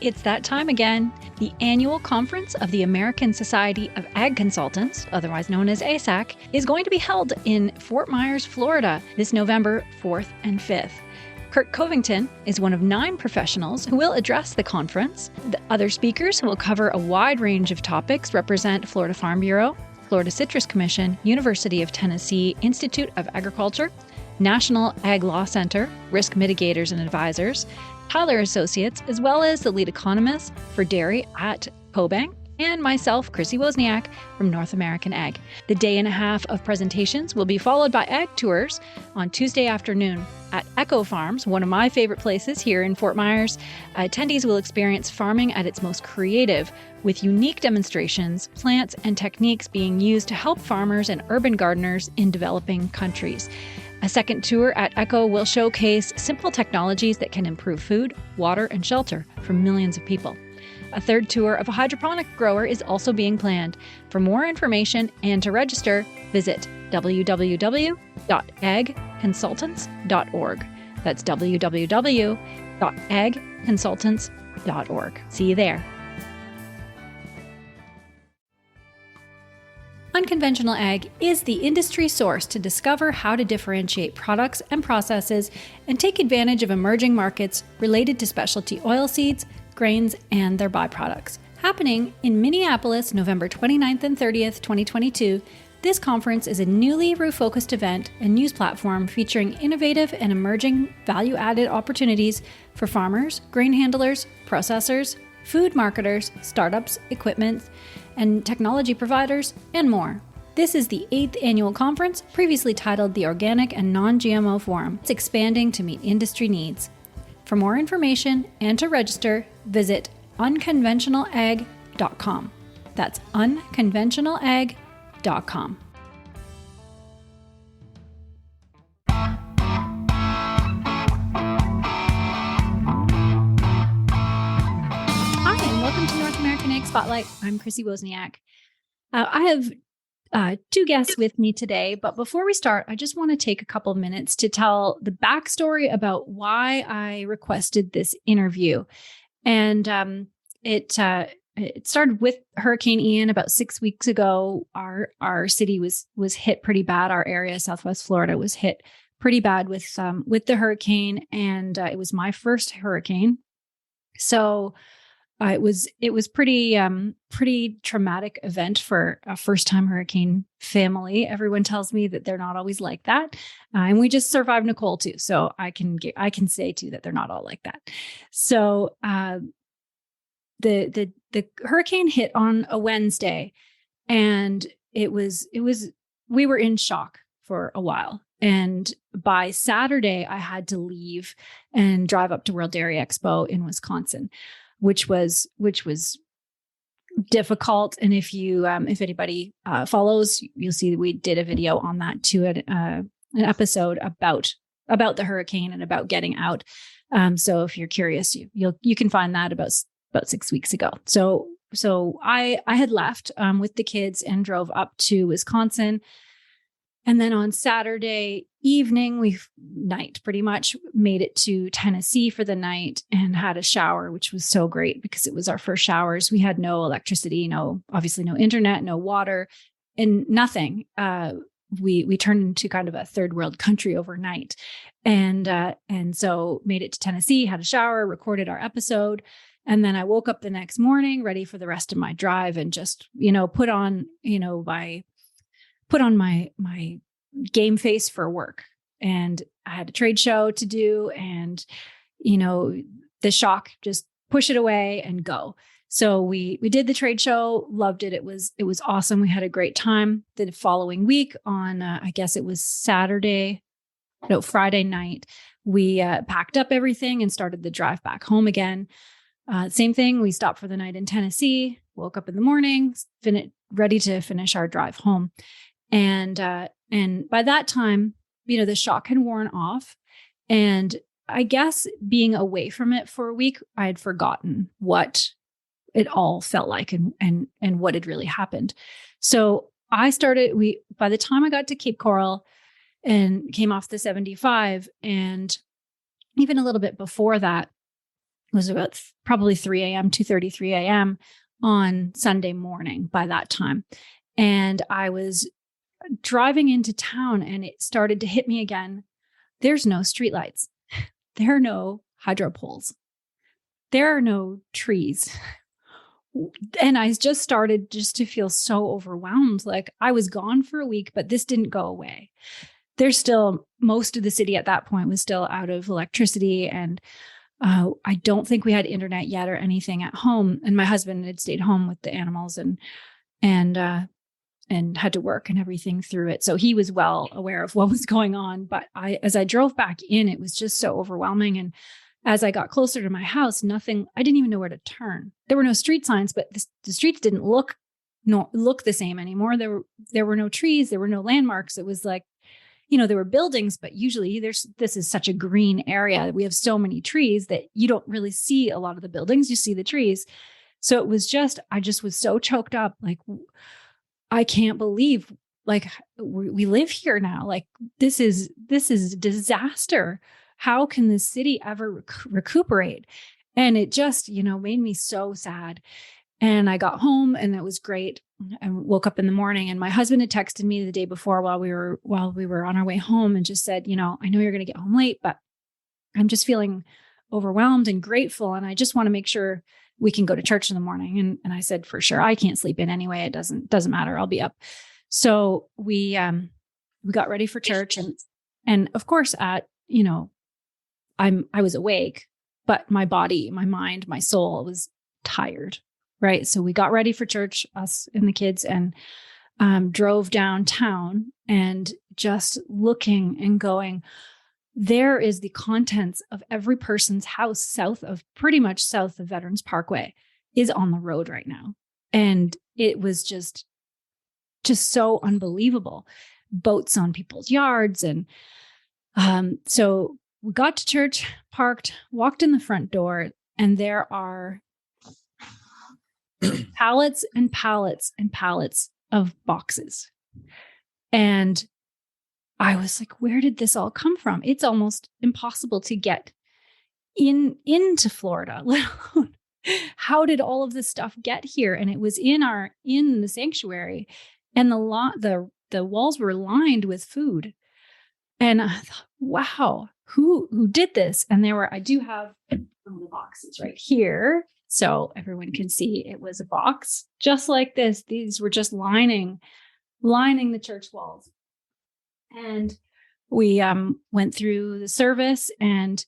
It's that time again. The annual conference of the American Society of Ag Consultants, otherwise known as ASAC, is going to be held in Fort Myers, Florida, this November 4th and 5th. Kurt Covington is one of 9 professionals who will address the conference. The other speakers who will cover a wide range of topics represent Florida Farm Bureau, Florida Citrus Commission, University of Tennessee Institute of Agriculture, National Ag Law Center, Risk Mitigators and Advisors, Tyler Associates, as well as the lead economist for dairy at CoBank, and myself, Chrissy Wozniak from North American Ag. The day and a half of presentations will be followed by ag tours on Tuesday afternoon at Echo Farms, one of my favorite places here in Fort Myers. Attendees will experience farming at its most creative, with unique demonstrations, plants, and techniques being used to help farmers and urban gardeners in developing countries. A second tour at Echo will showcase simple technologies that can improve food, water, and shelter for millions of people. A third tour of a hydroponic grower is also being planned. For more information and to register, visit www.agconsultants.org. That's www.agconsultants.org. See you there. Unconventional Ag is the industry source to discover how to differentiate products and processes and take advantage of emerging markets related to specialty oilseeds, grains, and their byproducts. Happening in Minneapolis, November 29th and 30th, 2022, this conference is a newly refocused event and news platform featuring innovative and emerging value-added opportunities for farmers, grain handlers, processors, food marketers, startups, equipment, and technology providers, and more. This is the 8th annual conference, previously titled the Organic and Non-GMO Forum. It's expanding to meet industry needs. For more information and to register, visit unconventionalag.com. That's unconventionalag.com. Welcome to North American Ag Spotlight. I'm Chrissy Wozniak. I have 2 guests with me today, but before we start, I just want to take a couple of minutes to tell the backstory about why I requested this interview. And it started with Hurricane Ian about 6 weeks ago. Our city was hit pretty bad. Our area, Southwest Florida, was hit pretty bad with the hurricane, and it was my first hurricane. So it was pretty traumatic event for a first time hurricane family. Everyone tells me that they're not always like that, and we just survived Nicole too. So I can say too that they're not all like that. So the hurricane hit on a Wednesday, and we were in shock for a while. And by Saturday, I had to leave and drive up to World Dairy Expo in Wisconsin, which was difficult. And if anybody follows, you'll see that we did a video on that too, an episode about the hurricane and about getting out. So if you're curious, you can find that about 6 weeks ago. So I had left with the kids and drove up to Wisconsin. And then on Saturday evening, pretty much made it to Tennessee for the night and had a shower, which was so great because it was our first showers. We had no electricity, obviously no internet, no water, and nothing. We turned into kind of a third world country overnight. And so made it to Tennessee, had a shower, recorded our episode. And then I woke up the next morning ready for the rest of my drive and just, put on my game face for work. And I had a trade show to do, and, the shock, just push it away and go. So we did the trade show, loved it. It was awesome. We had a great time. The following week on, I guess it was Friday night, we packed up everything and started the drive back home again. Same thing. We stopped for the night in Tennessee, woke up in the morning, ready to finish our drive home. And by that time, the shock had worn off, and I guess being away from it for a week, I had forgotten what it all felt like and what had really happened. So by the time I got to Cape Coral and came off the 75, and even a little bit before that, was about probably 3 a.m., 2:30, 3 a.m. on Sunday morning by that time. And I was driving into town and it started to hit me again. There's no streetlights. There are no hydro poles. There are no trees. And I just started just to feel so overwhelmed. Like I was gone for a week, but this didn't go away. There's still, most of the city at that point was still out of electricity. And I don't think we had internet yet or anything at home. And my husband had stayed home with the animals and had to work and everything through it. So he was well aware of what was going on. But as I drove back in, it was just so overwhelming. And as I got closer to my house, I didn't even know where to turn. There were no street signs, but the streets didn't look the same anymore. There were no trees. There were no landmarks. It was like, there were buildings, but usually this is such a green area. We have so many trees that you don't really see a lot of the buildings. You see the trees. So it was I just was so choked up. Like, I can't believe like we live here now. Like this is a disaster. How can this city ever recuperate? And it just, made me so sad. And I got home and it was great. I woke up in the morning and my husband had texted me the day before while we were on our way home and just said, I know you're going to get home late, but I'm just feeling overwhelmed and grateful. And I just want to make sure we can go to church in the morning. And I said, for sure, I can't sleep in anyway. It doesn't matter. I'll be up. So we got ready for church and of course I was awake, but my body, my mind, my soul was tired. Right. So we got ready for church, us and the kids, and drove downtown and just looking and going, there is the contents of every person's house pretty much south of Veterans Parkway is on the road right now. And it was just so unbelievable. Boats on people's yards. And so we got to church, parked, walked in the front door, and there are pallets and pallets and pallets of boxes. And I was like, where did this all come from? It's almost impossible to get into Florida. How did all of this stuff get here? And it was in the sanctuary, and the walls were lined with food. And I thought, wow, who did this? And I do have some of the boxes right here. So everyone can see it was a box just like this. These were just lining the church walls. And we went through the service and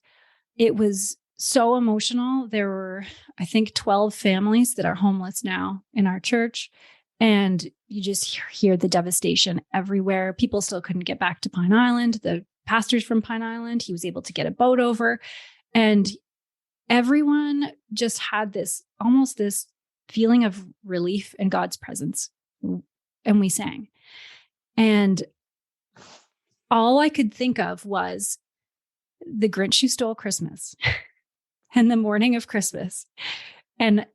it was so emotional. There were, I think, 12 families that are homeless now in our church. And you just hear the devastation everywhere. People still couldn't get back to Pine Island. The pastor's from Pine Island. He was able to get a boat over. And everyone just had this feeling of relief in God's presence. And we sang. And all I could think of was the Grinch Who Stole Christmas and the morning of Christmas. And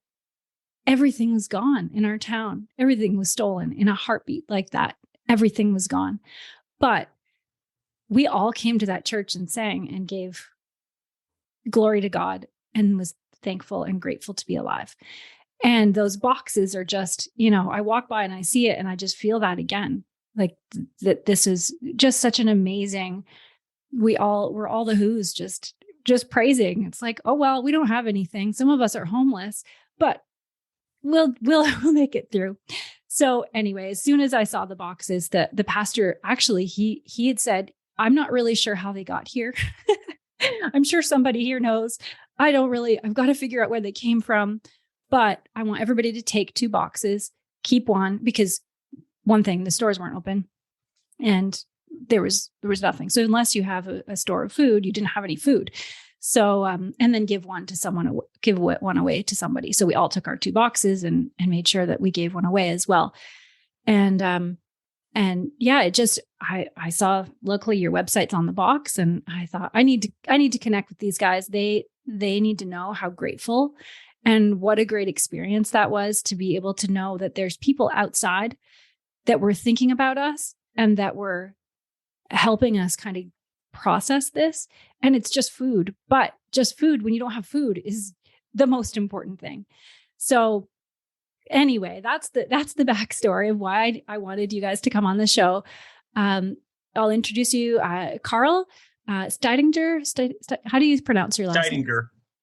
everything was gone in our town. Everything was stolen in a heartbeat like that. Everything was gone. But we all came to that church and sang and gave glory to God and was thankful and grateful to be alive. And those boxes are just, I walk by and I see it and I just feel that again. Like that this is just such an amazing, we're all the Who's just praising. It's like, oh, well, we don't have anything. Some of us are homeless, but we'll make it through. So anyway, as soon as I saw the boxes, the pastor, actually, he had said, I'm not really sure how they got here. I'm sure somebody here knows. I've got to figure out where they came from, but I want everybody to take 2 boxes, keep one, because one thing, the stores weren't open and there was nothing. So unless you have a store of food, you didn't have any food. So, and then give one away to somebody. So we all took our 2 boxes and made sure that we gave one away as well. And yeah, I saw, luckily your website's on the box, and I thought I need to connect with these guys. They need to know how grateful and what a great experience that was to be able to know that there's people outside that were thinking about us and that were helping us kind of process this. And it's just food, but just food when you don't have food the most important thing. So anyway, that's the backstory of why I wanted you guys to come on the show. I'll introduce you, Carl Steidinger. How do you pronounce your last name?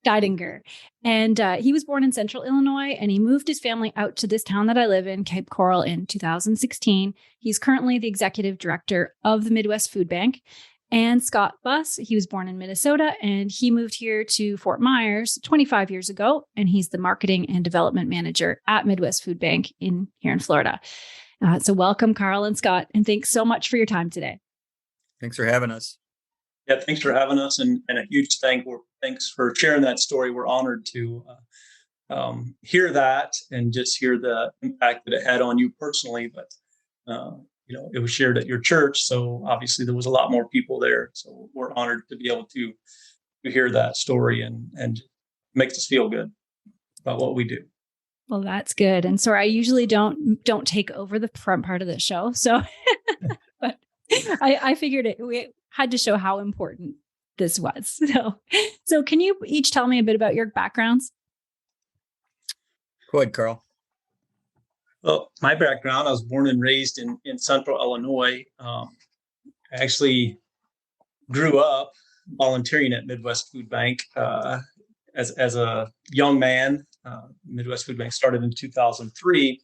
Steidinger. And he was born in Central Illinois, and he moved his family out to this town that I live in, Cape Coral, in 2016. He's currently the executive director of the Midwest Food Bank. And Scott Buss, he was born in Minnesota, and he moved here to Fort Myers 25 years ago, and he's the marketing and development manager at Midwest Food Bank here in Florida. So welcome, Carl and Scott, and thanks so much for your time today. Thanks for having us. Yeah, thanks for having us, and a huge thanks for sharing that story. We're honored to hear that and just hear the impact that it had on you personally, but it was shared at your church, so obviously there was a lot more people there. So we're honored to be able to hear that story, and makes us feel good about what we do. Well, that's good. And sorry, I usually don't take over the front part of the show, so but I figured we had to show how important this was. So can you each tell me a bit about your backgrounds? Go ahead, Carl. Well, my background, I was born and raised in Central Illinois. I actually grew up volunteering at Midwest Food Bank as a young man. Midwest Food Bank started in 2003,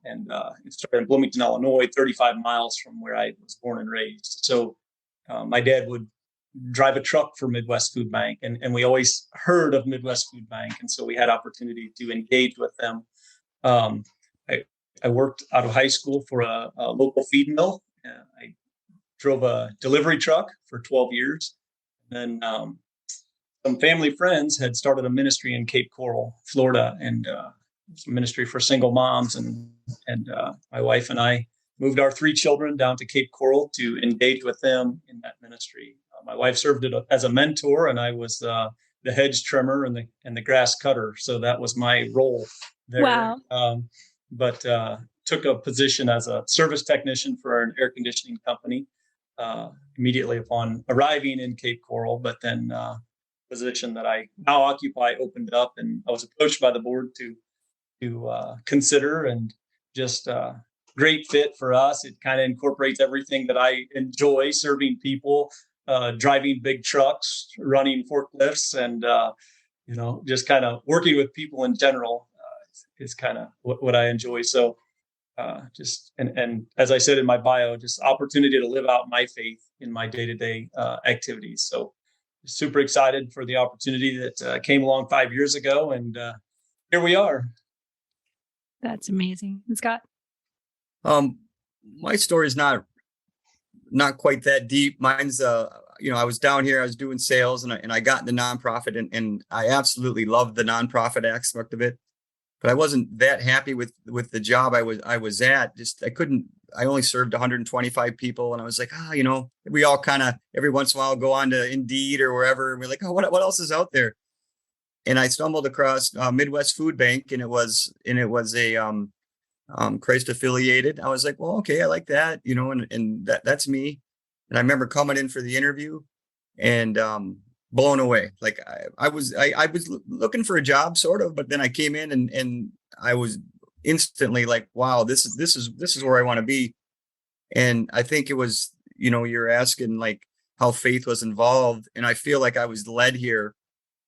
and it started in Bloomington, Illinois, 35 miles from where I was born and raised. So my dad would drive a truck for Midwest Food Bank, and we always heard of Midwest Food Bank, and so we had opportunity to engage with them. I worked out of high school for a local feed mill. I drove a delivery truck for 12 years. And then some family friends had started a ministry in Cape Coral, Florida, and some ministry for single moms. And my wife and I moved our 3 children down to Cape Coral to engage with them in that ministry. My wife served as a mentor, and I was the hedge trimmer and the grass cutter. So that was my role there. Wow. But took a position as a service technician for an air conditioning company immediately upon arriving in Cape Coral. But then position that I now occupy opened up, and I was approached by the board to consider, and just great fit for us. It kind of incorporates everything that I enjoy: serving people, driving big trucks, running forklifts, and just kind of working with people in general. Is kind of what I enjoy. So and as I said in my bio, just opportunity to live out my faith in my day-to-day activities. So super excited for the opportunity that came along 5 years ago. And here we are. That's amazing. And Scott? My story is not quite that deep. Mine's, I was down here, I was doing sales, and I got into nonprofit, and I absolutely loved the nonprofit aspect of it. But I wasn't that happy with the job I was at. I only served 125 people, and I was like, we all kind of every once in a while go on to Indeed or wherever, and we're like, what else is out there? And I stumbled across Midwest Food Bank, and it was a Christ affiliated. I was like, well, okay, I like that, and that's me. And I remember coming in for the interview, and blown away. Like I was looking for a job sort of, but then I came in and I was instantly like, wow, this is where I want to be. And I think it was, you're asking like how faith was involved. And I feel like I was led here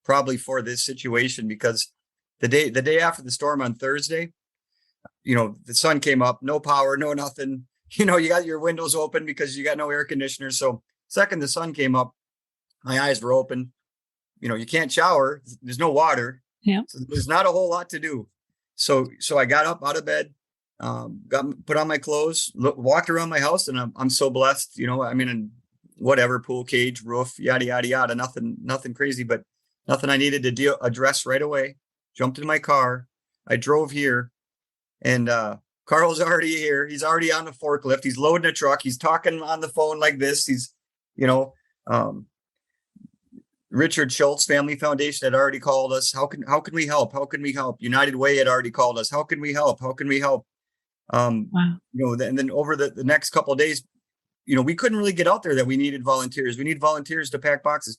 probably for this situation, because the day after the storm on Thursday, the sun came up, no power, no nothing, you got your windows open because you got no air conditioner. So second the sun came up, my eyes were open. You can't shower. There's no water. Yeah. So there's not a whole lot to do. So I got up out of bed, put on my clothes, walked around my house, and I'm so blessed. I'm in whatever, pool cage, roof, yada yada yada. Nothing crazy, but nothing I needed to address right away. Jumped in my car. I drove here, and Carl's already here. He's already on the forklift. He's loading a truck. He's talking on the phone like this. He's, Richard Schultz Family Foundation had already called us. How can we help? How can we help? United Way had already called us. How can we help? How can we help? Wow. And then over the next couple of days, we couldn't really get out there that we needed volunteers. We need volunteers to pack boxes.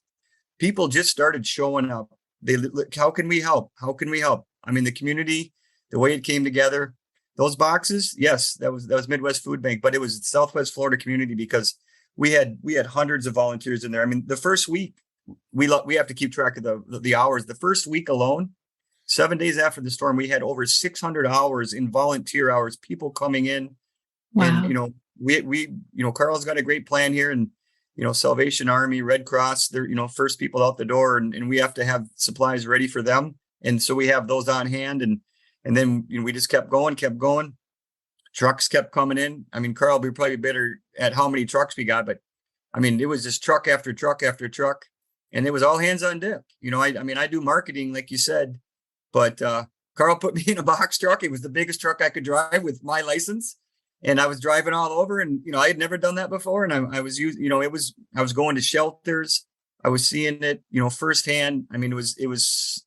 People just started showing up they look, how can we help? How can we help? I mean, the community, the way it came together, those boxes, yes, that was Midwest Food Bank, but it was Southwest Florida community because we had hundreds of volunteers in there. I mean, the first week we have to keep track of the hours. The first week alone, 7 days after the storm, we had over 600 hours in volunteer hours, people coming in. Wow. And, we Carl's got a great plan here, and, Salvation Army, Red Cross, they're, first people out the door, and we have to have supplies ready for them. And so we have those on hand, and then we just kept going. Trucks kept coming in. I mean, Carl will be probably better at how many trucks we got, but I mean, it was just truck after truck after truck, and it was all hands on deck. I do marketing, like you said, but Carl put me in a box truck. It was the biggest truck I could drive with my license, and I was driving all over. And I had never done that before, and I was using. I was going to shelters. I was seeing it, firsthand. I mean, it was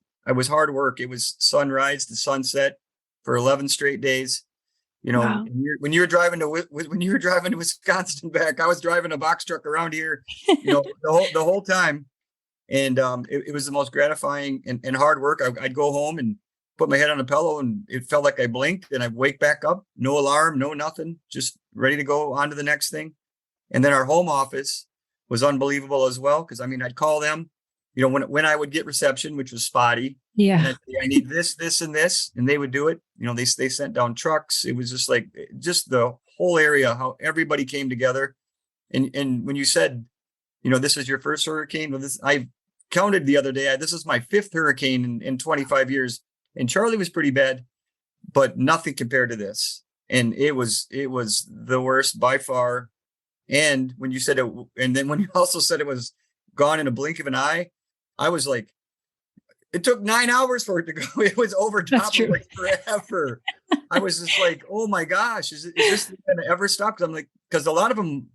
hard work. It was sunrise to sunset for 11 straight days. Wow. When you were driving to Wisconsin back, I was driving a box truck around here, the whole time. And it was the most gratifying and hard work. I'd go home and put my head on a pillow, and it felt like I blinked, and I'd wake back up, no alarm, no nothing, just ready to go on to the next thing. And then our home office was unbelievable as well, because I'd call them, when I would get reception, which was spotty. Yeah. And I'd say, I need this, this, and this, and they would do it. They sent down trucks. It was just the whole area, how everybody came together. And when you said, this is your first hurricane, I counted the other day. This is my fifth hurricane in 25 years, and Charlie was pretty bad, but nothing compared to this. And it was the worst by far. And when you said it, and then when you also said it was gone in a blink of an eye, I was like, it took 9 hours for it to go. It was over top of like forever. I was just like, oh my gosh, is this going to ever stop? Because a lot of them,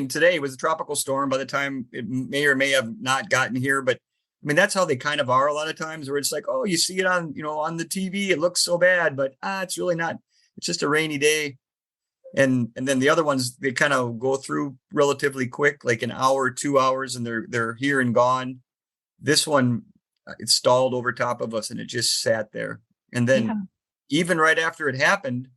today it was a tropical storm by the time it may or may have not gotten here. But that's how they kind of are a lot of times, where it's like, oh, you see it on the TV, it looks so bad, but it's really not. It's just a rainy day. And then the other ones, they kind of go through relatively quick, like an hour, 2 hours, and they're here and gone. This one, it stalled over top of us, and it just sat there. And then even right after it happened,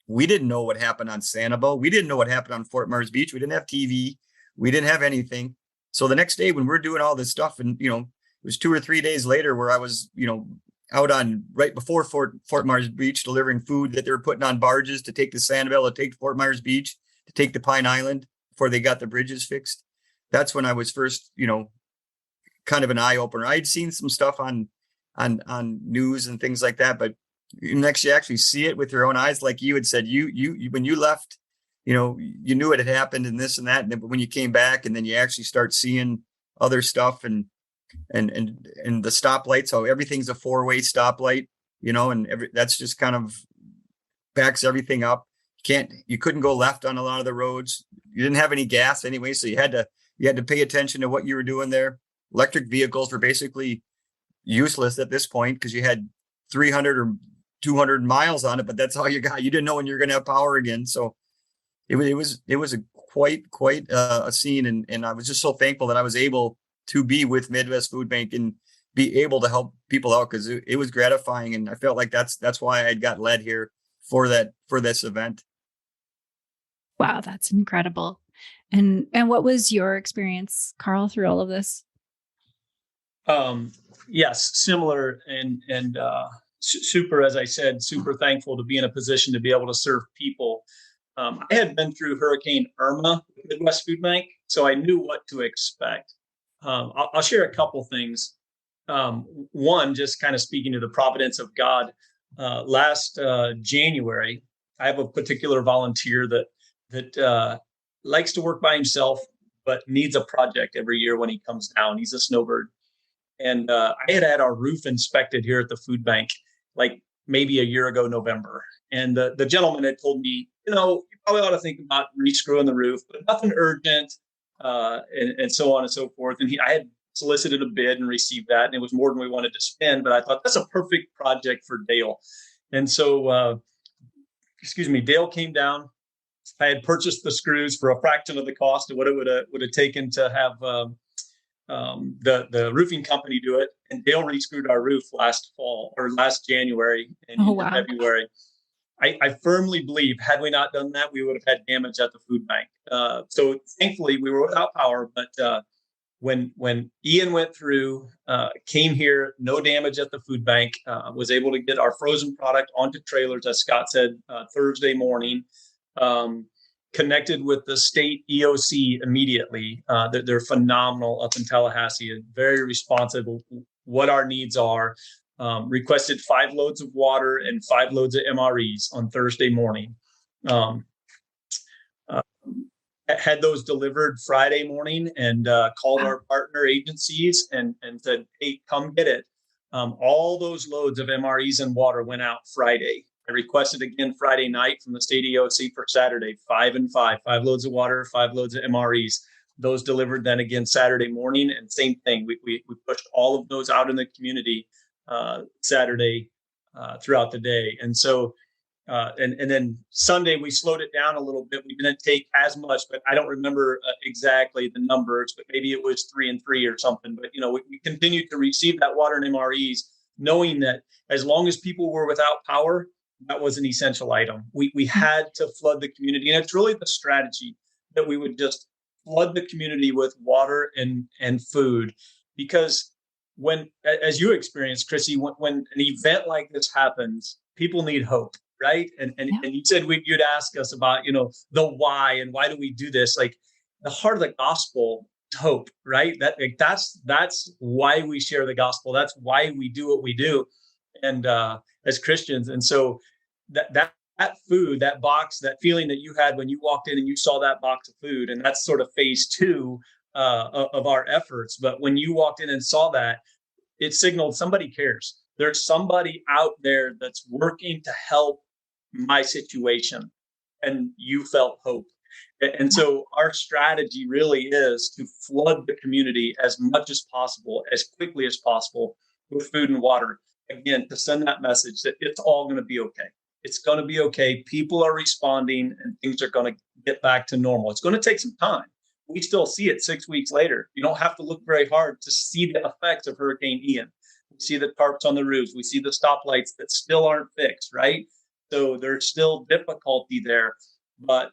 we didn't know what happened on Sanibel. We didn't know what happened on Fort Myers Beach. We didn't have TV. We didn't have anything. So the next day when we're doing all this stuff, and, it was 2 or 3 days later where I was, out on right before Fort Myers Beach, delivering food that they were putting on barges to take to Sanibel, to take to Fort Myers Beach, to take to Pine Island before they got the bridges fixed. That's when I was first, kind of an eye opener. I'd seen some stuff on news and things like that, but next you actually see it with your own eyes. Like you had said, you when you left, you knew it had happened and this and that. And then when you came back, and then you actually start seeing other stuff and the stoplights, how everything's a 4-way stoplight, that's just kind of backs everything up. You couldn't go left on a lot of the roads. You didn't have any gas anyway. So you had to pay attention to what you were doing there. Electric vehicles were basically useless at this point because you had 300 or 200 miles on it, but that's all you got. You didn't know when you were going to have power again. So it was a quite a scene. And I was just so thankful that I was able to be with Midwest Food Bank and be able to help people out, because it was gratifying. And I felt like that's why I got led here for this event. Wow, that's incredible. And what was your experience, Carl, through all of this? Yes, similar and super, as I said, super thankful to be in a position to be able to serve people. I had been through Hurricane Irma with Midwest Food Bank, so I knew what to expect. I'll share a couple things. One, just kind of speaking to the providence of God. Last January, I have a particular volunteer that likes to work by himself, but needs a project every year when he comes down. He's a snowbird. And I had our roof inspected here at the food bank, like maybe a year ago, November. And the gentleman had told me, you probably ought to think about re-screwing the roof, but nothing urgent, and so on and so forth. And I had solicited a bid and received that, and it was more than we wanted to spend. But I thought that's a perfect project for Dale. And so, Dale came down. I had purchased the screws for a fraction of the cost of what it would have taken to have the roofing company do it, and Dale re-screwed our roof last January and Oh, into wow. February. I firmly believe had we not done that, we would have had damage at the food bank. So thankfully we were without power, but when Ian went through, came here, no damage at the food bank, was able to get our frozen product onto trailers, as Scott said, Thursday morning, connected with the state EOC immediately. They're phenomenal up in Tallahassee and very responsive what our needs are. Requested 5 loads of water and 5 loads of MREs on Thursday morning. Had those delivered Friday morning and called our partner agencies and said, hey, come get it. All those loads of MREs and water went out Friday. I requested again Friday night from the state EOC for Saturday, 5 and 5 loads of water, 5 loads of MREs. Those delivered then again Saturday morning, and same thing. We pushed all of those out in the community Saturday throughout the day. And so and then Sunday we slowed it down a little bit. We didn't take as much, but I don't remember exactly the numbers, but maybe it was 3 and 3 or something. But we continued to receive that water and MREs, knowing that as long as people were without power, that was an essential item. We had to flood the community, and it's really the strategy that we would just flood the community with water and food, because when, as you experienced, Chrissy, when an event like this happens, people need hope, right? And you said you'd ask us about, the why and why do we do this? Like, the heart of the gospel is hope, right? That's why we share the gospel. That's why we do what we do, and as Christians. And so that food, that box, that feeling that you had when you walked in and you saw that box of food, and that's sort of phase 2 of our efforts. But when you walked in and saw that, it signaled somebody cares. There's somebody out there that's working to help my situation, and you felt hope. And so our strategy really is to flood the community as much as possible, as quickly as possible, with food and water. Again, to send that message that it's all going to be okay. It's going to be okay. People are responding and things are going to get back to normal. It's going to take some time. We still see it 6 weeks later. You don't have to look very hard to see the effects of Hurricane Ian. We see the tarps on the roofs. We see the stoplights that still aren't fixed, right? So there's still difficulty there, but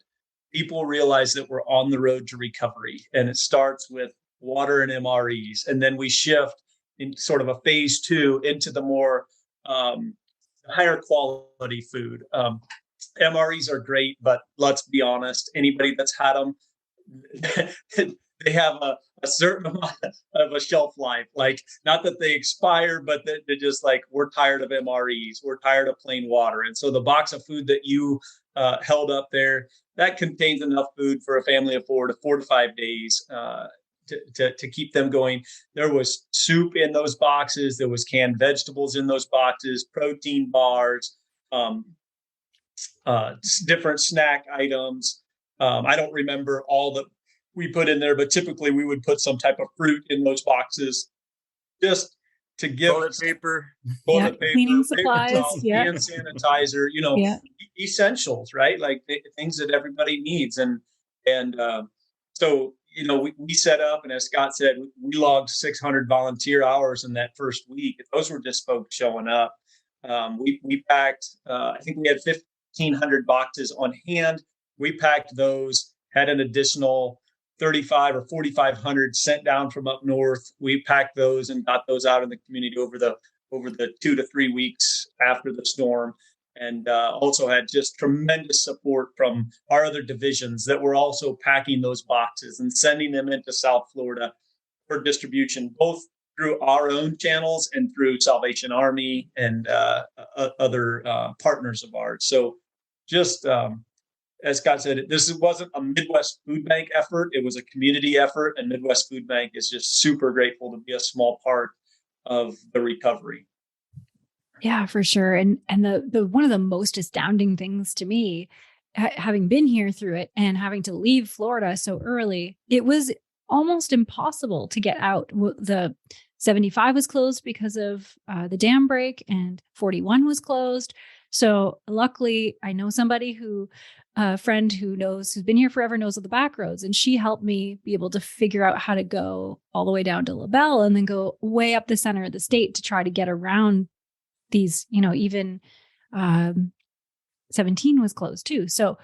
people realize that we're on the road to recovery, and it starts with water and MREs. And then we shift in sort of a phase 2 into the more higher quality food. MREs are great, but let's be honest, anybody that's had them, they have a certain amount of a shelf life. Like, not that they expire, but they're just like, we're tired of MREs. We're tired of plain water. And so the box of food that you held up there, that contains enough food for a family of 4 to 5 days to keep them going. There was soup in those boxes. There was canned vegetables in those boxes, protein bars, different snack items. I don't remember all that we put in there, but typically we would put some type of fruit in those boxes, just to give toilet paper, cleaning supplies, hand sanitizer, essentials, right? Like things that everybody needs. And so, we set up, and as Scott said, we logged 600 volunteer hours in that first week. Those were just folks showing up. We packed, I think we had 1,500 boxes on hand. We packed those, had an additional 35 or 4,500 sent down from up north. We packed those and got those out in the community over the 2 to 3 weeks after the storm. And also had just tremendous support from our other divisions that were also packing those boxes and sending them into South Florida for distribution, both through our own channels and through Salvation Army and other partners of ours. So just as Scott said, this wasn't a Midwest Food Bank effort. It was a community effort, and Midwest Food Bank is just super grateful to be a small part of the recovery. Yeah, for sure. And the one of the most astounding things to me, having been here through it and having to leave Florida so early, it was almost impossible to get out. The 75 was closed because of the dam break, and 41 was closed. So luckily, I know somebody a friend who's been here forever, knows of the back roads. And she helped me be able to figure out how to go all the way down to LaBelle and then go way up the center of the state to try to get around these, even 17 was closed too. So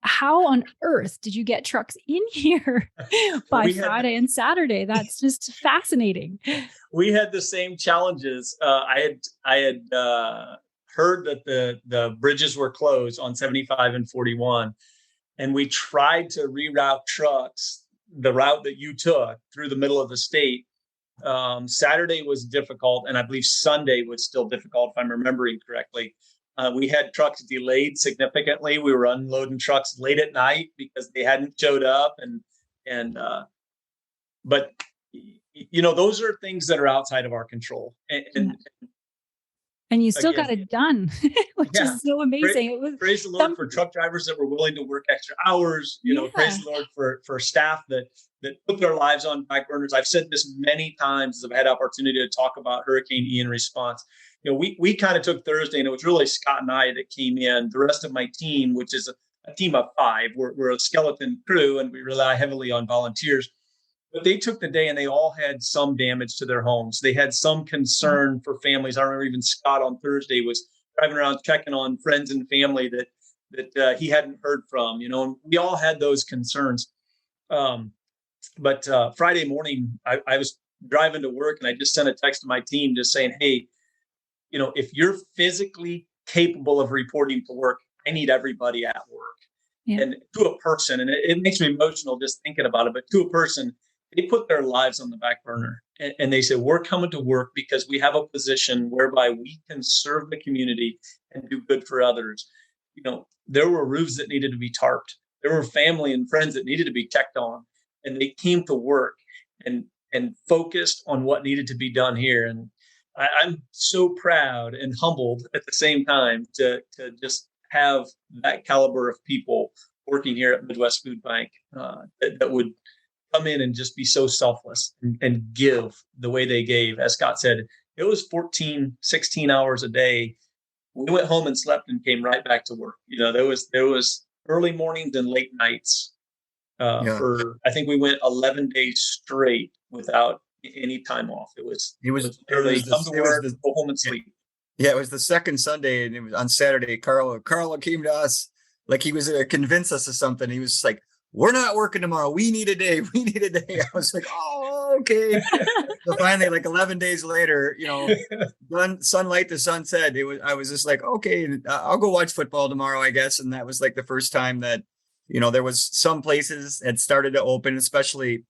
how on earth did you get trucks in here by Friday and Saturday? That's just fascinating. We had the same challenges. I had heard that the bridges were closed on 75 and 41, and we tried to reroute trucks the route that you took through the middle of the state. Saturday was difficult, and I believe Sunday was still difficult, if I'm remembering correctly. We had trucks delayed significantly. We were unloading trucks late at night because they hadn't showed up, but those are things that are outside of our control, and you still got it done, which is so amazing. Praise the Lord for truck drivers that were willing to work extra hours. Praise the Lord for staff that put their lives on back burners. I've said this many times as I've had opportunity to talk about Hurricane Ian response. We kind of took Thursday, and it was really Scott and I that came in. The rest of my team, which is a team of 5, we're a skeleton crew, and we rely heavily on volunteers. But they took the day, and they all had some damage to their homes. They had some concern for families. I remember even Scott on Thursday was driving around checking on friends and family that he hadn't heard from. And we all had those concerns. But Friday morning, I was driving to work, and I just sent a text to my team just saying, hey, if you're physically capable of reporting to work, I need everybody at work. Yeah. And to a person, and it makes me emotional just thinking about it, but to a person, they put their lives on the back burner, and they said, we're coming to work because we have a position whereby we can serve the community and do good for others. There were roofs that needed to be tarped. There were family and friends that needed to be checked on, and they came to work and focused on what needed to be done here. And I'm so proud and humbled at the same time to just have that caliber of people working here at Midwest Food Bank that would come in and just be so selfless and give the way they gave. As Scott said, it was 14, 16 hours a day. We went home and slept and came right back to work. There was early mornings and late nights for, I think we went 11 days straight without any time off. It was early, come to work, go home and sleep. Yeah, it was the second Sunday, and it was on Saturday. Carl came to us like he was going to convince us of something. He was like, we're not working tomorrow. We need a day. I was like, oh, okay. So finally, like 11 days later, sunlight to sunset, I was just like, okay, I'll go watch football tomorrow, I guess. And that was like the first time that, there was some places had started to open, especially,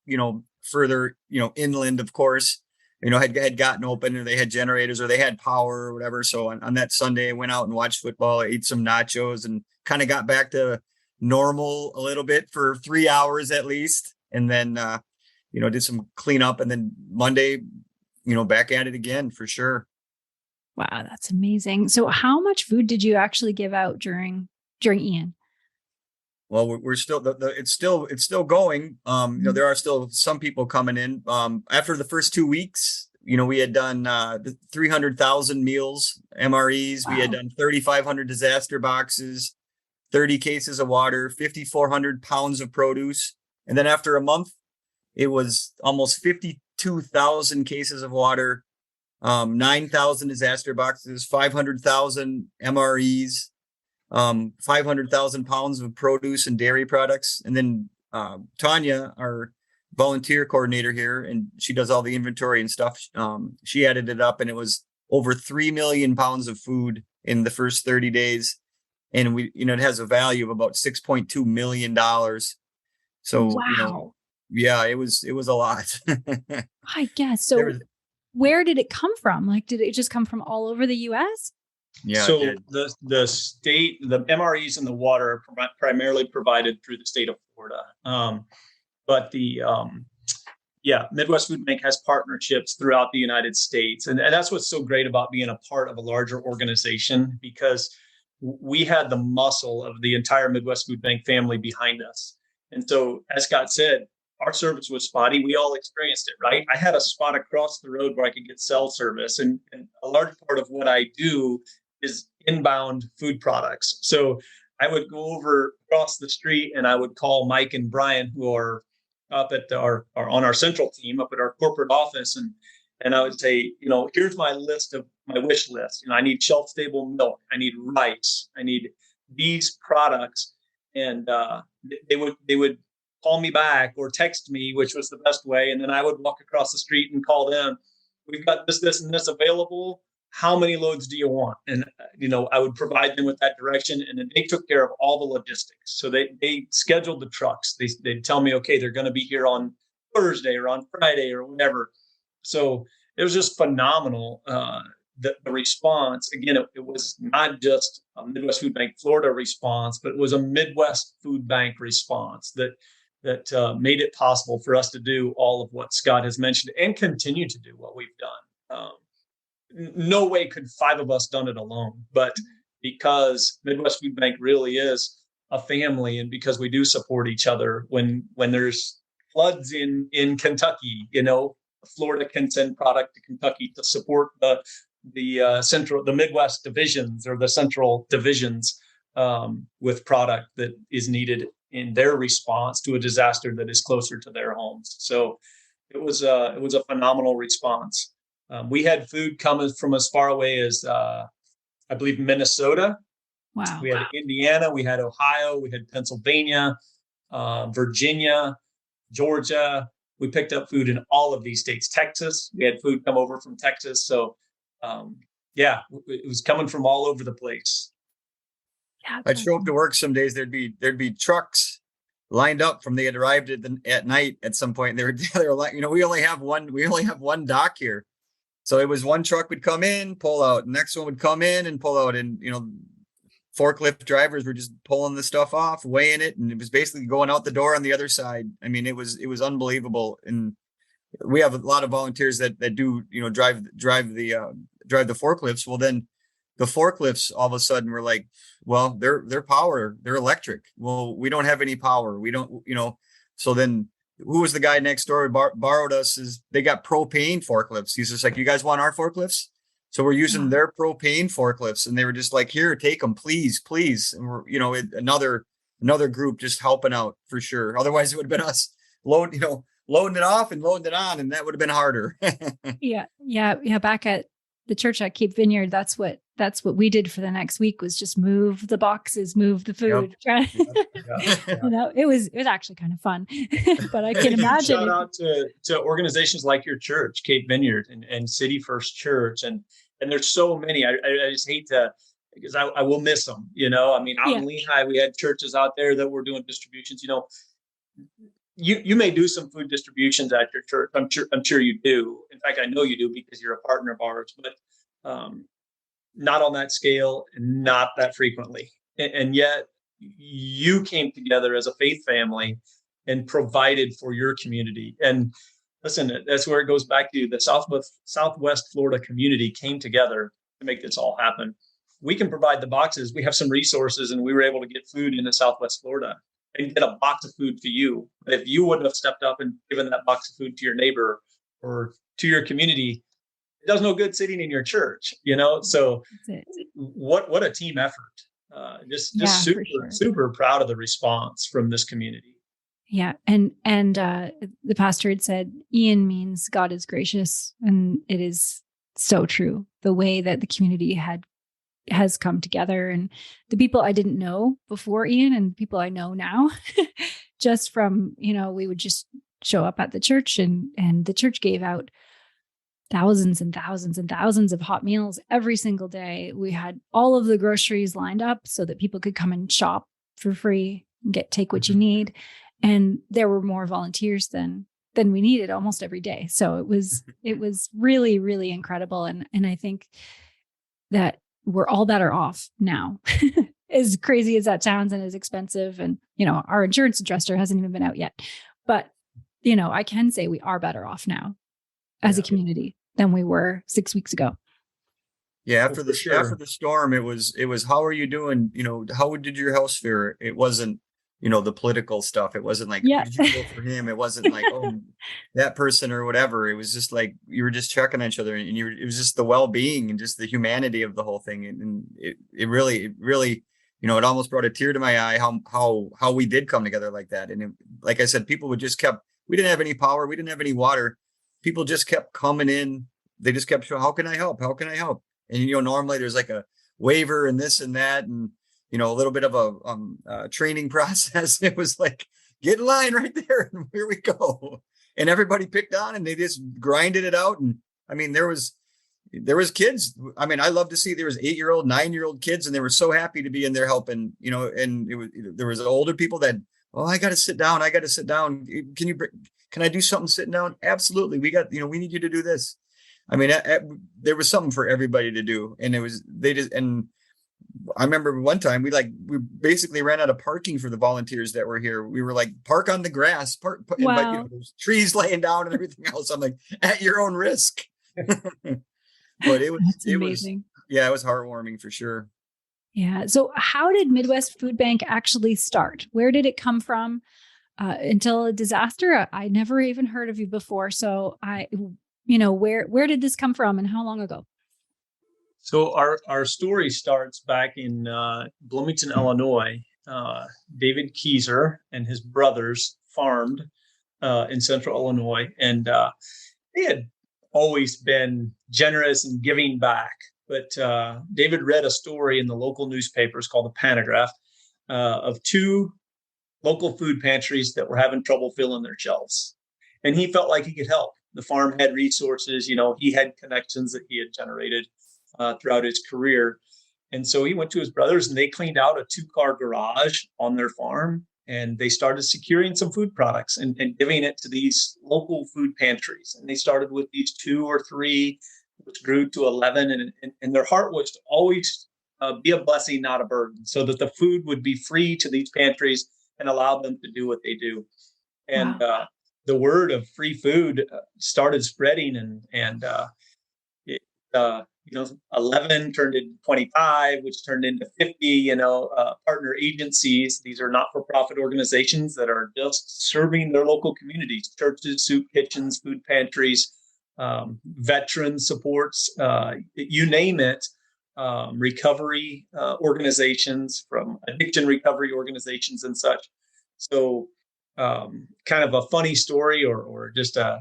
further, inland, of course, had gotten open, or they had generators, or they had power or whatever. So on that Sunday, I went out and watched football, ate some nachos, and kind of got back to normal a little bit for 3 hours at least. And then, did some cleanup, and then Monday, back at it again for sure. Wow. That's amazing. So how much food did you actually give out during Ian? Well, we're still, it's still going. There are still some people coming in. After the first 2 weeks, we had done 300,000 meals, MREs. Wow. We had done 3,500 disaster boxes, 30 cases of water, 5,400 pounds of produce. And then after a month, it was almost 52,000 cases of water, 9,000 disaster boxes, 500,000 MREs, 500,000 pounds of produce and dairy products. And then Tanya, our volunteer coordinator here, and she does all the inventory and stuff. She added it up, and it was over 3 million pounds of food in the first 30 days. And it has a value of about $6.2 million. So, wow. It was a lot. I guess. So where did it come from? Like, did it just come from all over the U.S.? Yeah. So the state, the MREs and the water are primarily provided through the state of Florida. But Midwest Food Bank has partnerships throughout the United States. And that's what's so great about being a part of a larger organization, because we had the muscle of the entire Midwest Food Bank family behind us. And so, as Scott said, our service was spotty. We all experienced it, right? I had a spot across the road where I could get cell service. And a large part of what I do is inbound food products. So I would go over across the street and I would call Mike and Brian, who are up at our on our central team up at our corporate office, and I would say, here's my list of my wish list. I need shelf stable milk, I need rice, I need these products, and they would call me back or text me, which was the best way, and then I would walk across the street and call them. We've got this, and this available. How many loads do you want? And, I would provide them with that direction. And then they took care of all the logistics. So they scheduled the trucks. They'd tell me, okay, they're going to be here on Thursday or on Friday or whatever. So it was just phenomenal. The response, again, it was not just a Midwest Food Bank Florida response, but it was a Midwest Food Bank response that made it possible for us to do all of what Scott has mentioned and continue to do what we've done. No way could 5 of us done it alone, but because Midwest Food Bank really is a family, and because we do support each other when there's floods in Kentucky, Florida can send product to Kentucky to support the Midwest divisions or the central divisions with product that is needed in their response to a disaster that is closer to their homes. So it was a phenomenal response. We had food coming from as far away as, I believe, Minnesota. Wow. We had Indiana, we had Ohio, we had Pennsylvania, Virginia, Georgia. We picked up food in all of these states. Texas, we had food come over from Texas. So, it was coming from all over the place. Yeah, I'd show up to work some days. There'd be trucks lined up from they had arrived at night at some point. And they were like, we only have one dock here. So it was one truck would come in, pull out, next one would come in and pull out. And, forklift drivers were just pulling the stuff off, weighing it. And it was basically going out the door on the other side. I mean, it was unbelievable. And we have a lot of volunteers that do, drive the forklifts. Well, then the forklifts all of a sudden were like, well, they're electric. Well, we don't have any power. We don't, so then who was the guy next door who borrowed us they got propane forklifts. He's just like, you guys want our forklifts? So we're using their propane forklifts, and they were just like, here, take them, please. And we're, another group just helping out for sure. Otherwise it would have been us loading it off and loading it on, and that would have been harder. Yeah. Back at the church at Cape Vineyard, that's what we did for the next week, was just move the boxes, move the food. Yep. It was actually kind of fun, but I can imagine. Shout out to organizations like your church, Cape Vineyard and City First Church. And there's so many, I just hate to, because I will miss them, out in Lehigh, we had churches out there that were doing distributions. You may do some food distributions at your church. I'm sure you do. In fact, I know you do because you're a partner of ours, but not on that scale and not that frequently. And yet you came together as a faith family and provided for your community. And listen, that's where it goes back to the Southwest Florida community came together to make this all happen. We can provide the boxes. We have some resources, and we were able to get food into Southwest Florida and get a box of food to you. If you wouldn't have stepped up and given that box of food to your neighbor or to your community, it does no good sitting in your church, So what a team effort. Just super proud of the response from this community. Yeah. And the pastor had said, Ian means God is gracious. And it is so true. The way that the community has come together, and the people I didn't know before Ian and people I know now, just from, we would just show up at the church, and the church gave out thousands and thousands and thousands of hot meals every single day. We had all of the groceries lined up so that people could come and shop for free and take what you need. And there were more volunteers than we needed almost every day. So it was really, really incredible. And I think that we're all better off now, as crazy as that sounds and as expensive. And, our insurance adjuster hasn't even been out yet, but, I can say we are better off now as a community than we were 6 weeks ago. Yeah. After the storm, it was, how are you doing? How did your house fare? It wasn't, the political stuff. It wasn't like, Yeah. did you vote for him? It wasn't like, oh, that person or whatever. It was just like, you were just checking on each other, and it was just the well-being and just the humanity of the whole thing. And it really, it almost brought a tear to my eye how we did come together like that. And like I said, people we didn't have any power. We didn't have any water. People just kept coming in. They just kept showing, how can I help? How can I help? And, normally there's like a waiver and this and that. And, a little bit of a training process. It was like, get in line right there, and here we go. And everybody picked on, and they just grinded it out. And I mean, there was kids. I mean, I love to see there was 8-year-old, 9-year-old kids, and they were so happy to be in there helping, and there was older people that, oh, I got to sit down. Can I do something sitting down? Absolutely. We got, we need you to do this. I mean, there was something for everybody to do. And and I remember one time we basically ran out of parking for the volunteers that were here. We were like, park on the grass, Wow. and there's trees laying down and everything else. I'm like, at your own risk. But it was Amazing. It was heartwarming for sure. Yeah. So how did Midwest Food Bank actually start? Where did it come from until a disaster? I never even heard of you before. So where did this come from and how long ago? So our story starts back in Bloomington, Illinois. David Kieser and his brothers farmed in central Illinois, and they had always been generous and giving back. But David read a story in the local newspapers called the Pantograph of 2 local food pantries that were having trouble filling their shelves. And he felt like he could help. The farm had resources, he had connections that he had generated throughout his career. And so he went to his brothers, and they cleaned out a 2-car garage on their farm, and they started securing some food products and giving it to these local food pantries. And they started with these 2 or 3, which grew to 11. And their heart was to always be a blessing, not a burden, so that the food would be free to these pantries and allow them to do what they do. And Wow. The word of free food started spreading, and 11 turned into 25, which turned into 50, partner agencies. These are not-for-profit organizations that are just serving their local communities, churches, soup kitchens, food pantries, veteran supports, you name it, recovery organizations, from addiction recovery organizations and such. So kind of a funny story or just an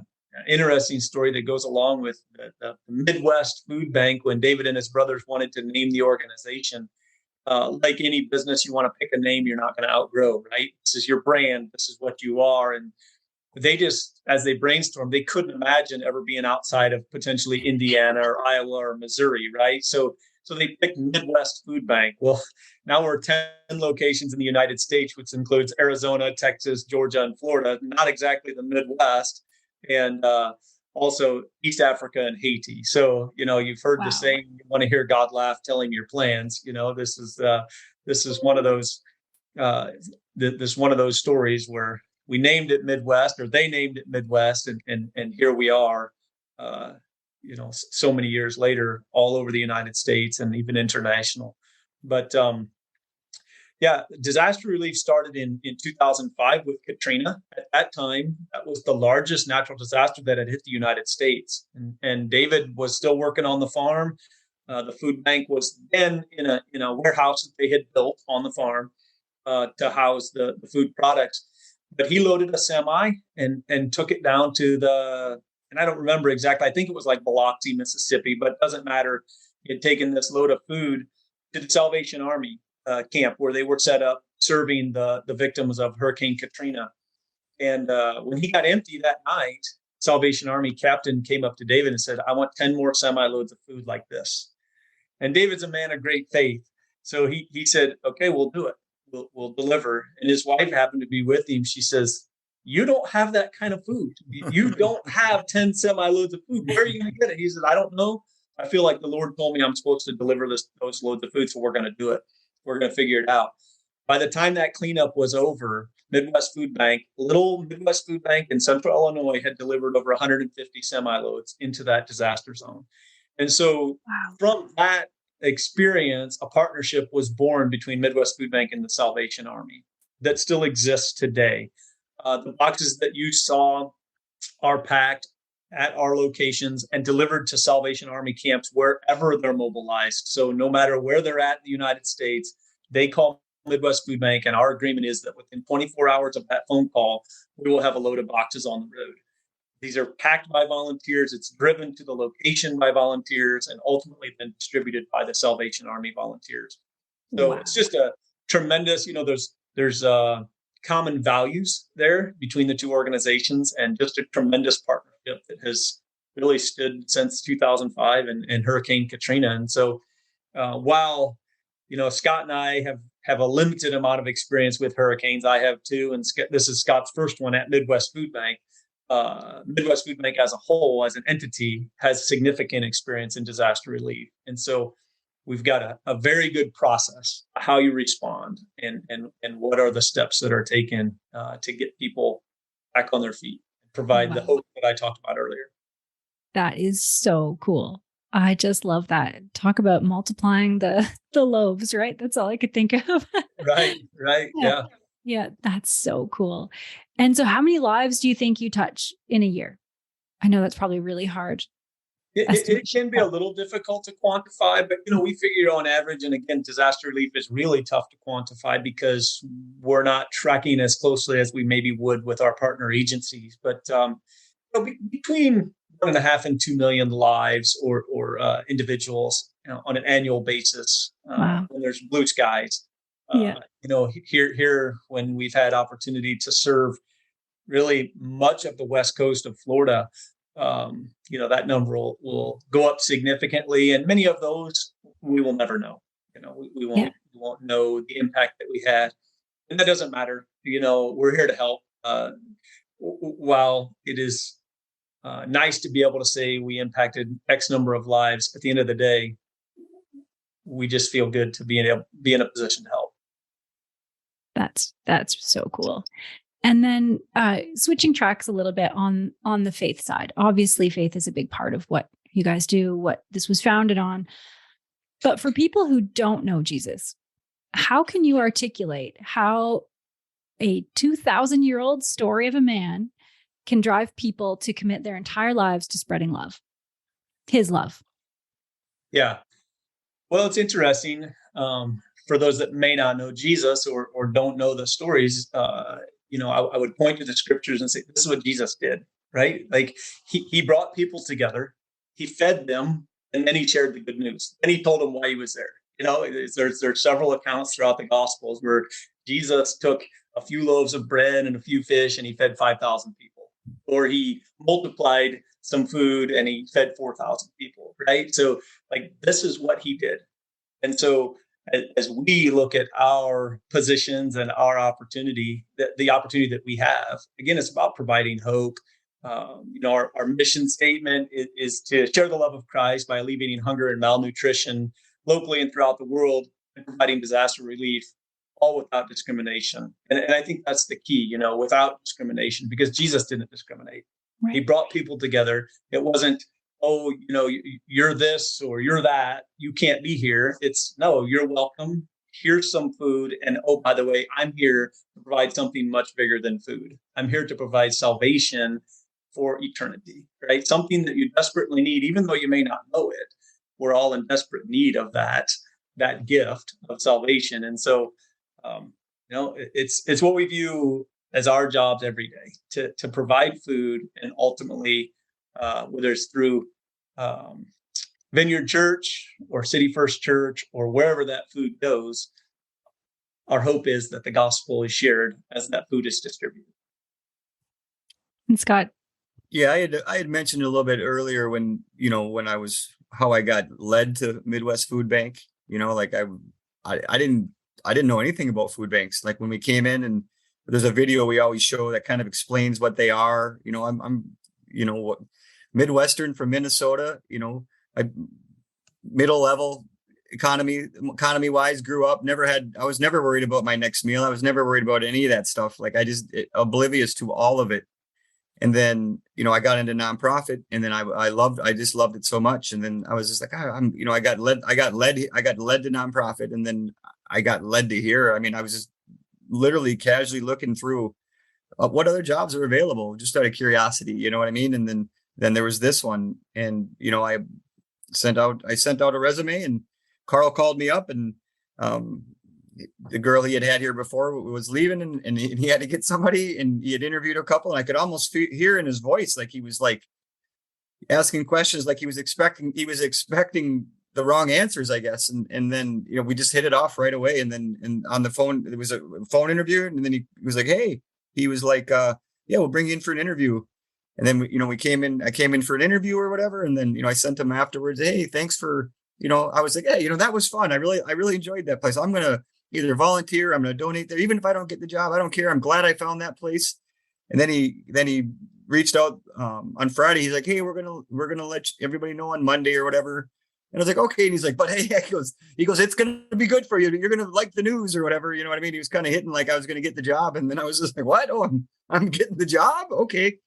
interesting story that goes along with the Midwest Food Bank. When David and his brothers wanted to name the organization, like any business, you want to pick a name you're not going to outgrow, right? This is your brand. This is what you are. And they just, as they brainstormed, they couldn't imagine ever being outside of potentially Indiana or Iowa or Missouri, right? So they picked Midwest Food Bank. Well, now we're 10 locations in the United States, which includes Arizona, Texas, Georgia, and Florida. Not exactly the Midwest, and also East Africa and Haiti. So, you've heard the saying, you want to hear God laugh, tell him your plans. This is one of those stories where we named it Midwest, or they named it Midwest, and here we are. So many years later, all over the United States and even international. But disaster relief started in 2005 with Katrina. At that time, that was the largest natural disaster that had hit the United States. And David was still working on the farm. The food bank was then in a warehouse that they had built on the farm to house the food products. But he loaded a semi and took it down to and I don't remember exactly, I think it was like Biloxi, Mississippi, but it doesn't matter. He had taken this load of food to the Salvation Army camp where they were set up serving the victims of Hurricane Katrina. And when he got empty that night, Salvation Army captain came up to David and said, I want 10 more semi-loads of food like this. And David's a man of great faith. So he said, okay, we'll do it. We'll deliver. And his wife happened to be with him. She says, you don't have that kind of food. You don't have 10 semi-loads of food. Where are you going to get it? He said, I don't know. I feel like the Lord told me I'm supposed to deliver those loads of food, so we're going to do it. We're going to figure it out. By the time that cleanup was over, little Midwest Food Bank in central Illinois had delivered over 150 semi-loads into that disaster zone. And so from that experience, a partnership was born between Midwest Food Bank and the Salvation Army. that still exists today. The boxes that you saw are packed at our locations and delivered to Salvation Army camps wherever they're mobilized. So no matter where they're at in the United States, they call Midwest Food Bank, and our agreement is that within 24 hours of that phone call, we will have a load of boxes on the road. These are packed by volunteers. It's driven to the location by volunteers and ultimately then distributed by the Salvation Army volunteers. So Wow. it's just a tremendous, there's common values there between the two organizations, and just a tremendous partnership that has really stood since 2005 and Hurricane Katrina. And so while, Scott and I have a limited amount of experience with hurricanes, I have too. And this is Scott's first one at Midwest Food Bank. Midwest Food Bank as a whole, as an entity, has significant experience in disaster relief. And so we've got a very good process, how you respond and what are the steps that are taken to get people back on their feet, and provide the hope that I talked about earlier. That is so cool. I just love that. Talk about multiplying the loaves, right? That's all I could think of. Right. Yeah. Yeah, that's so cool. And so how many lives do you think you touch in a year? I know that's probably really hard. It can be a little difficult to quantify, but we figure on average, and again, disaster relief is really tough to quantify because we're not tracking as closely as we maybe would with our partner agencies. But between 1.5 and 2 million lives or individuals on an annual basis when there's blue skies. Here when we've had opportunity to serve really much of the west coast of Florida, that number will go up significantly, and many of those we will never know. We won't know the impact that we had, and that doesn't matter. We're here to help. While it is nice to be able to say we impacted X number of lives, at the end of the day, we just feel good to be in a position to help. That's so cool. And then switching tracks a little bit on the faith side. Obviously, faith is a big part of what you guys do, what this was founded on. But for people who don't know Jesus, how can you articulate how a 2,000-year-old story of a man can drive people to commit their entire lives to spreading love, his love? Yeah. Well, it's interesting. For those that may not know Jesus or don't know the stories, I would point to the scriptures and say, this is what Jesus did, right? Like he brought people together, he fed them, and then he shared the good news. And he told them why he was there. There's several accounts throughout the Gospels where Jesus took a few loaves of bread and a few fish and he fed 5,000 people, or he multiplied some food and he fed 4,000 people, right? So this is what he did. And so as we look at our positions and our opportunity, the opportunity that we have, again, it's about providing hope. Our mission statement is to share the love of Christ by alleviating hunger and malnutrition locally and throughout the world, and providing disaster relief, all without discrimination. And I think that's the key, without discrimination, because Jesus didn't discriminate. Right. He brought people together. It wasn't, you're this or you're that, you can't be here. It's no, you're welcome. Here's some food. And by the way, I'm here to provide something much bigger than food. I'm here to provide salvation for eternity, right? Something that you desperately need, even though you may not know it. We're all in desperate need of that gift of salvation. And so, it's what we view as our jobs every day to provide food, and ultimately, whether it's through Vineyard Church or City First Church or wherever that food goes, our hope is that the gospel is shared as that food is distributed. And Scott? Yeah, I had mentioned a little bit earlier when how I got led to Midwest Food Bank. I didn't know anything about food banks. Like when we came in, and there's a video we always show that kind of explains what they are. I'm Midwestern from Minnesota, middle level economy wise, grew up, I was never worried about my next meal. I was never worried about any of that stuff. Oblivious to all of it. And then, I got into nonprofit, and then I just loved it so much. And then I was just like, I got led to nonprofit, and then I got led to here. I mean, I was just literally casually looking through what other jobs are available, just out of curiosity, you know what I mean? And then there was this one, and I sent out a resume, and Carl called me up, and the girl he had here before was leaving, and he had to get somebody, and he had interviewed a couple, and I could almost hear in his voice like he was like asking questions, like he was expecting the wrong answers, I guess. And then we just hit it off right away, and on the phone, it was a phone interview, and then he was like, hey, he was like, yeah, we'll bring you in for an interview. And then I came in for an interview or whatever, and then I sent him afterwards, hey, thanks for, I was like, hey, that was fun, I really enjoyed that place, I'm gonna either volunteer, I'm gonna donate there, even if I don't get the job, I don't care, I'm glad I found that place. And then he reached out on Friday, he's like, hey, we're gonna let everybody know on Monday or whatever. And I was like, okay. And he's like, but hey, he goes, it's going to be good for you. You're going to like the news or whatever. You know what I mean? He was kind of hitting like I was going to get the job. And then I was just like, what? Oh, I'm getting the job. Okay.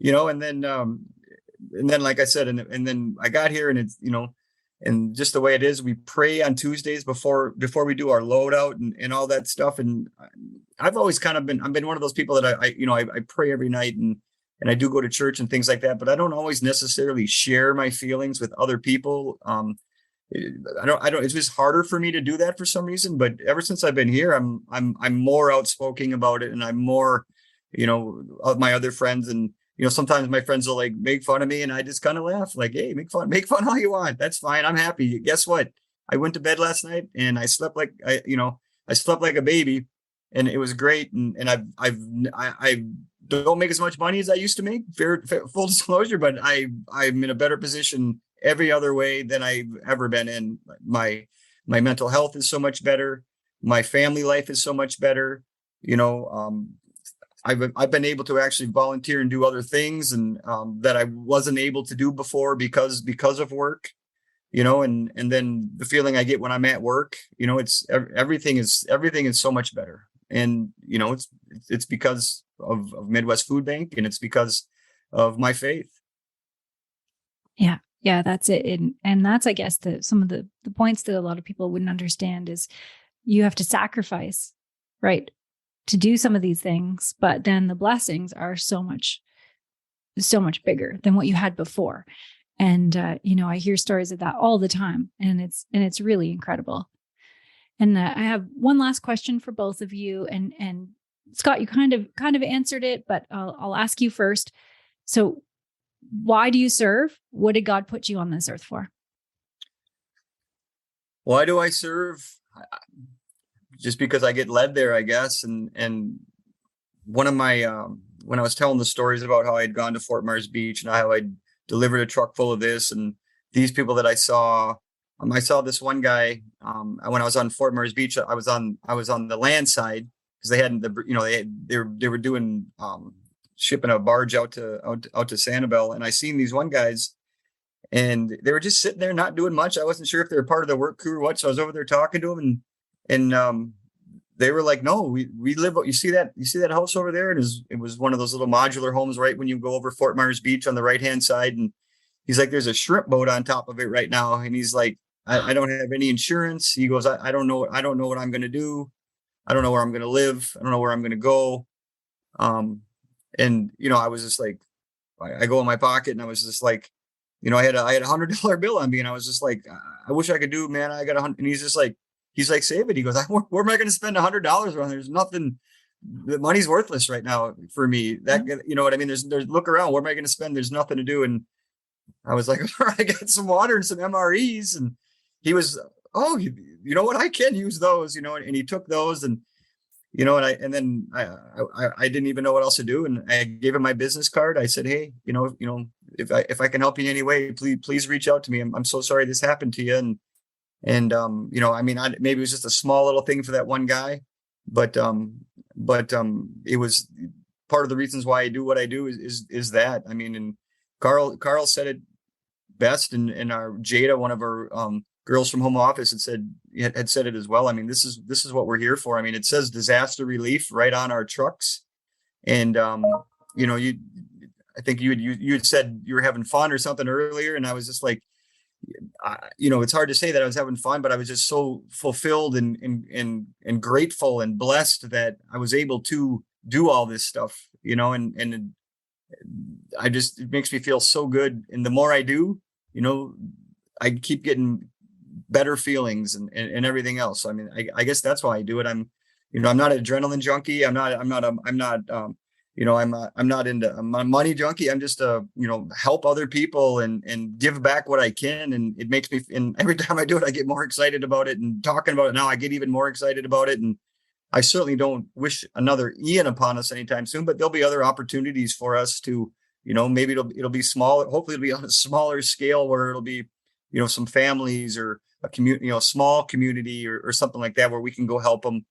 And then like I said, and then I got here, and it's, and just the way it is, we pray on Tuesdays before we do our loadout and all that stuff. And I've always I've been one of those people that I pray every night, and I do go to church and things like that, but I don't always necessarily share my feelings with other people. I don't, it's just harder for me to do that for some reason, but ever since I've been here, I'm more outspoken about it. And I'm more, of my other friends, and, sometimes my friends will like make fun of me, and I just kind of laugh like, hey, make fun all you want. That's fine. I'm happy. Guess what? I went to bed last night and I slept like, I slept like a baby, and it was great. And I don't make as much money as I used to make, full disclosure, but I'm in a better position every other way than I've ever been in. My mental health is so much better. My family life is so much better. I've been able to actually volunteer and do other things, and that I wasn't able to do before because of work, and then the feeling I get when I'm at work, it's everything is so much better. And, it's because of Midwest Food Bank, and it's because of my faith. Yeah. Yeah, that's it. And that's, I guess, some of the points that a lot of people wouldn't understand is you have to sacrifice, right, to do some of these things, but then the blessings are so much bigger than what you had before. And, I hear stories of that all the time, and it's really incredible. And I have one last question for both of you. And Scott, you kind of answered it, but I'll ask you first. So why do you serve? What did God put you on this earth for? Why do I serve? Just because I get led there, I guess. And one of my, when I was telling the stories about how I'd gone to Fort Myers Beach and how I'd delivered a truck full of this, and these people that I saw this one guy, when I was on Fort Myers Beach, I was on the land side, because they hadn't, they were doing, shipping a barge out to Sanibel. And I seen these one guys, and they were just sitting there not doing much. I wasn't sure if they were part of the work crew or what. So I was over there talking to them, and they were like, no, we live, you see that house over there? And it was one of those little modular homes right when you go over Fort Myers Beach on the right-hand side. And he's like, there's a shrimp boat on top of it right now. And he's like, I don't have any insurance. He goes, I don't know what I'm going to do. I don't know where I'm going to live. I don't know where I'm going to go. And, I was just like, I go in my pocket, and I was just like, I had a $100 bill on me, and I was just like, I wish I could do, man. I got $100. And he's like, save it. He goes, where am I going to spend $100 on? There's nothing. The money's worthless right now for me. That, you know what I mean? There's look around. Where am I going to spend? There's nothing to do. And I was like, all right, I got some water and some MREs. And he was, oh, you know what? I can use those, and he took those, and, and then I didn't even know what else to do. And I gave him my business card. I said, hey, if I can help you in any way, please reach out to me. I'm so sorry this happened to you. And maybe it was just a small little thing for that one guy, but it was part of the reasons why I do what I do is that, and Carl said it best, and our Jada, one of our girls from home office, had said it as well. This is what we're here for. It says disaster relief right on our trucks. And, I think you had said you were having fun or something earlier. And I was just like, it's hard to say that I was having fun, but I was just so fulfilled and grateful and blessed that I was able to do all this stuff, and it makes me feel so good. And the more I do, I keep getting better feelings and everything else. I mean, I guess that's why I do it. I'm not an adrenaline junkie. I'm not into a money junkie. I'm just help other people and give back what I can. And it makes me, and every time I do it, I get more excited about it, and talking about it now, I get even more excited about it. And I certainly don't wish another Ian upon us anytime soon, but there'll be other opportunities for us to, maybe it'll be small. Hopefully it'll be on a smaller scale where it'll be, some families or a community, a small community or something like that, where we can go help them.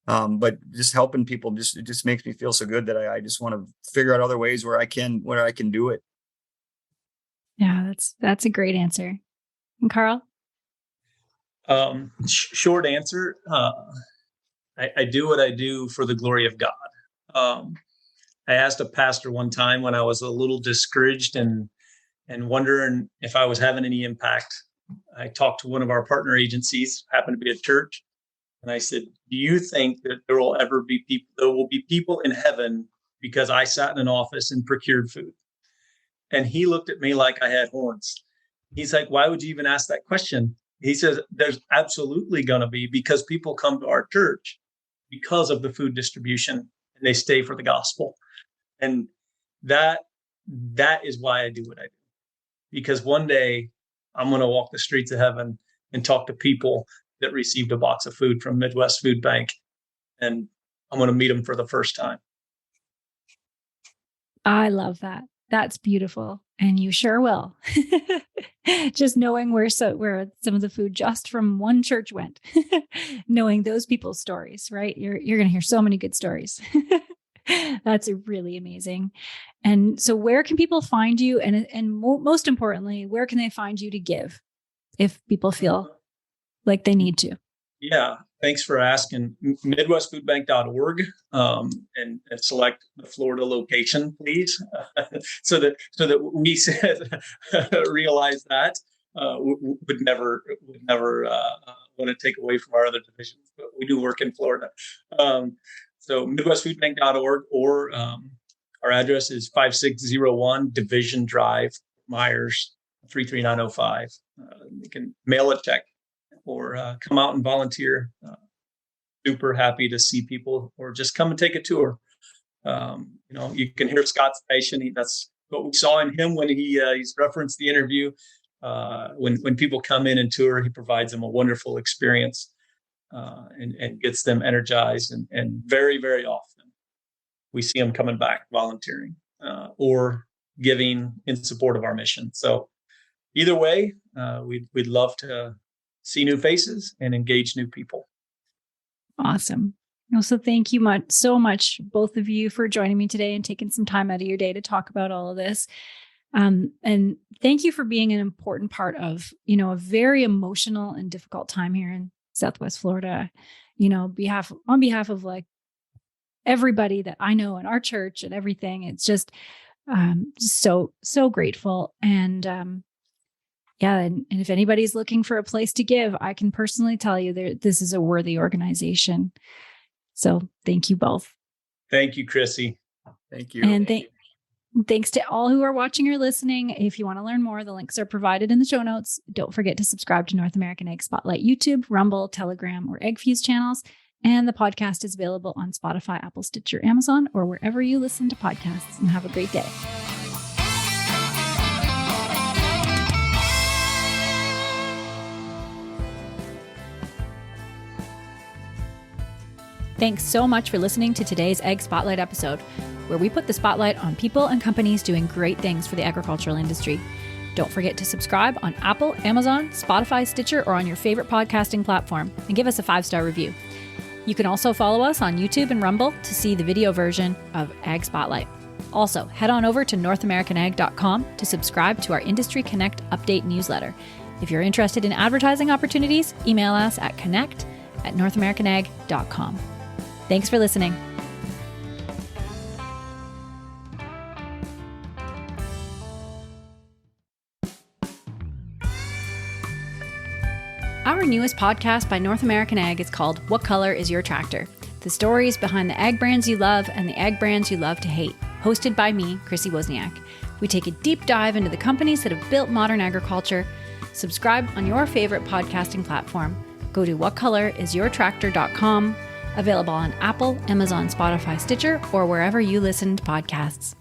But just helping people, it just makes me feel so good that I just want to figure out other ways where I can do it. Yeah, that's a great answer. And Carl? Short answer. I do what I do for the glory of God. I asked a pastor one time when I was a little discouraged and wondering if I was having any impact. I talked to one of our partner agencies, happened to be a church. And I said, do you think that there will be people in heaven because I sat in an office and procured food? And he looked at me like I had horns. He's like, why would you even ask that question? He says, there's absolutely going to be, because people come to our church because of the food distribution and they stay for the gospel. And that is why I do what I do. Because one day I'm going to walk the streets of heaven and talk to people that received a box of food from Midwest Food Bank, and I'm going to meet them for the first time. I love that. That's beautiful. And you sure will. Just knowing where some of the food just from one church went, knowing those people's stories, right? You're going to hear so many good stories. That's really amazing. And so where can people find you? And most importantly, where can they find you to give if people feel like they need to? Yeah, thanks for asking. MidwestFoodBank.org, and select the Florida location, please, so that we realize that would never want to take away from our other divisions, but we do work in Florida. So MidwestFoodBank.org, or our address is 5601 Division Drive, Myers, 33905. You can mail a check or come out and volunteer. Super happy to see people, or just come and take a tour. You can hear Scott's passion. That's what we saw in him when he's referenced the interview. When people come in and tour, he provides them a wonderful experience and gets them energized. And very, very often we see them coming back volunteering or giving in support of our mission. So either way, we'd love to see new faces and engage new people. Awesome. Also, thank you so much, both of you, for joining me today and taking some time out of your day to talk about all of this. And thank you for being an important part of, a very emotional and difficult time here in Southwest Florida. On behalf of like everybody that I know in our church and everything, it's just so grateful. And and if anybody's looking for a place to give, I can personally tell you this is a worthy organization. So thank you both. Thank you, Chrissy. Thank you. And thanks to all who are watching or listening. If you want to learn more, the links are provided in the show notes. Don't forget to subscribe to North American Egg Spotlight YouTube, Rumble, Telegram, or Egg Fuse channels. And the podcast is available on Spotify, Apple, Stitcher, Amazon, or wherever you listen to podcasts. And have a great day. Thanks so much for listening to today's Egg Spotlight episode, where we put the spotlight on people and companies doing great things for the agricultural industry. Don't forget to subscribe on Apple, Amazon, Spotify, Stitcher, or on your favorite podcasting platform, and give us a 5-star review. You can also follow us on YouTube and Rumble to see the video version of Ag Spotlight. Also, head on over to NorthAmericanAg.com to subscribe to our Industry Connect update newsletter. If you're interested in advertising opportunities, email us at connect@NorthAmericanAg.com. Thanks for listening. Our newest podcast by North American Ag is called What Color is Your Tractor? The stories behind the ag brands you love and the ag brands you love to hate. Hosted by me, Chrissy Wozniak. We take a deep dive into the companies that have built modern agriculture. Subscribe on your favorite podcasting platform. Go to whatcolorisyourtractor.com. Available on Apple, Amazon, Spotify, Stitcher, or wherever you listen to podcasts.